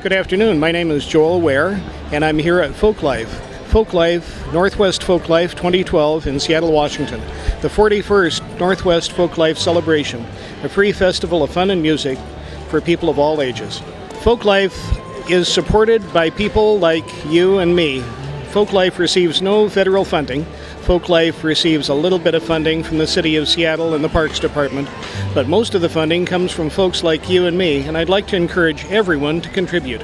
Good afternoon. My name is Joel Ware, and I'm here at Northwest Folklife 2012 in Seattle, Washington, the 41st Northwest Folklife celebration, a free festival of fun and music for people of all ages. Folklife is supported by people like you and me. Folklife receives no federal funding. Folklife receives a little bit of funding from the City of Seattle and the Parks Department, but most of the funding comes from folks like you and me, and I'd like to encourage everyone to contribute.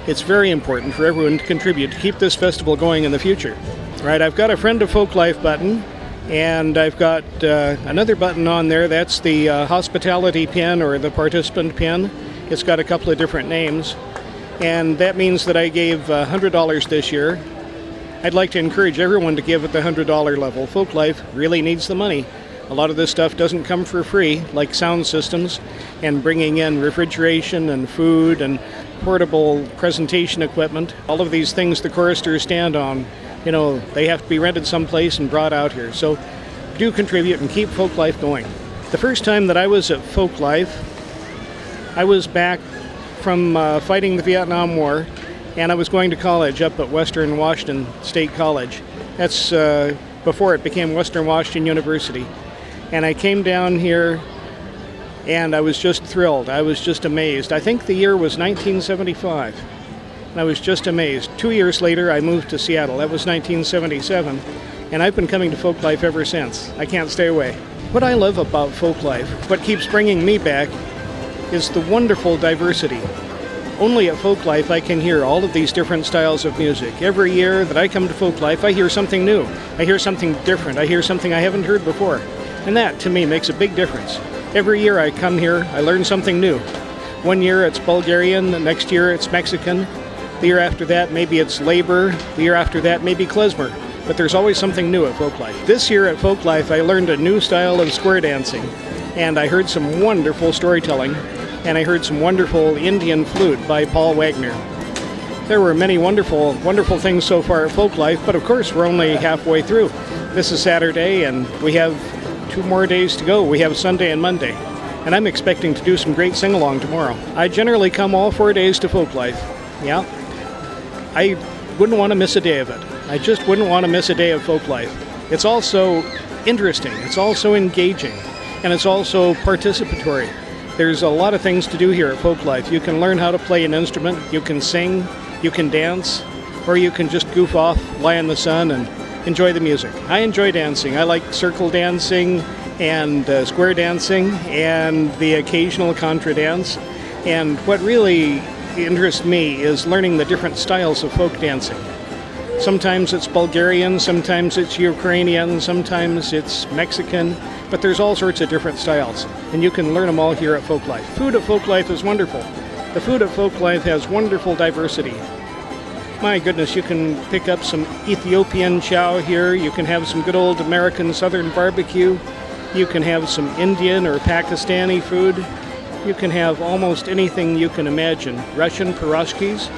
It's very important for everyone to contribute to keep this festival going in the future. Right, I've got a Friend of Folklife button, and I've got another button on there. That's the hospitality pin or the participant pin. It's got a couple of different names, and that means that I gave $100 this year. I'd like to encourage everyone to give at the $100 level. Folklife really needs the money. A lot of this stuff doesn't come for free, like sound systems and bringing in refrigeration and food and portable presentation equipment. All of these things the choristers stand on, you know, they have to be rented someplace and brought out here. So do contribute and keep Folklife going. The first time that I was at Folklife, I was back from fighting the Vietnam War, and I was going to college up at Western Washington State College. That's before it became Western Washington University. And I came down here and I was just thrilled. I was just amazed. I think the year was 1975. And I was just amazed. 2 years later, I moved to Seattle. That was 1977. And I've been coming to Folklife ever since. I can't stay away. What I love about Folklife, what keeps bringing me back, is the wonderful diversity. Only at Folklife I can hear all of these different styles of music. Every year that I come to Folklife, I hear something new. I hear something different. I hear something I haven't heard before. And that, to me, makes a big difference. Every year I come here, I learn something new. One year it's Bulgarian, the next year it's Mexican. The year after that, maybe it's labor. The year after that, maybe klezmer. But there's always something new at Folklife. This year at Folklife, I learned a new style of square dancing. And I heard some wonderful storytelling. And I heard some wonderful Indian flute by Paul Wagner. There were many wonderful, wonderful things so far at Folklife, but of course we're only halfway through. This is Saturday, and we have 2 more days to go. We have Sunday and Monday, and I'm expecting to do some great sing-along tomorrow. I generally come all 4 days to Folklife. Yeah, I wouldn't want to miss a day of it. I just wouldn't want to miss a day of Folklife. It's also interesting, it's also engaging, and it's also participatory. There's a lot of things to do here at Folklife. You can learn how to play an instrument, you can sing, you can dance, or you can just goof off, lie in the sun, and enjoy the music. I enjoy dancing. I like circle dancing and square dancing and the occasional contra dance. And what really interests me is learning the different styles of folk dancing. Sometimes it's Bulgarian, sometimes it's Ukrainian, sometimes it's Mexican, but there's all sorts of different styles, and you can learn them all here at Folklife. Food at Folklife is wonderful. The food at Folklife has wonderful diversity. My goodness, you can pick up some Ethiopian chow here, you can have some good old American Southern barbecue, you can have some Indian or Pakistani food, you can have almost anything you can imagine. Russian pierogies,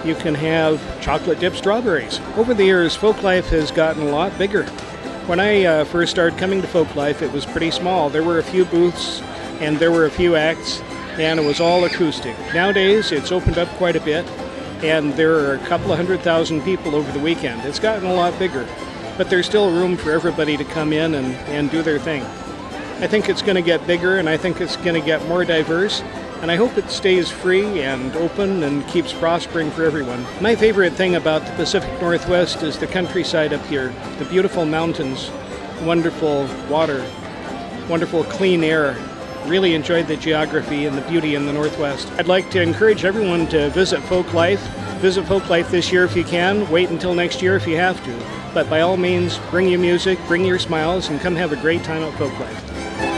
you can have chocolate dipped strawberries. Over the years, Folklife has gotten a lot bigger. When I first started coming to Folklife, it was pretty small. There were a few booths and there were a few acts, and it was all acoustic. Nowadays, it's opened up quite a bit, and there are a couple of 100,000 people over the weekend. It's gotten a lot bigger, but there's still room for everybody to come in and do their thing. I think it's going to get bigger, and I think it's going to get more diverse, and I hope it stays free and open and keeps prospering for everyone. My favorite thing about the Pacific Northwest is the countryside up here, the beautiful mountains, wonderful water, wonderful clean air. Really enjoyed the geography and the beauty in the Northwest. I'd like to encourage everyone to visit Folklife. Visit Folklife this year if you can. Wait until next year if you have to. But by all means, bring your music, bring your smiles, and come have a great time at Folklife.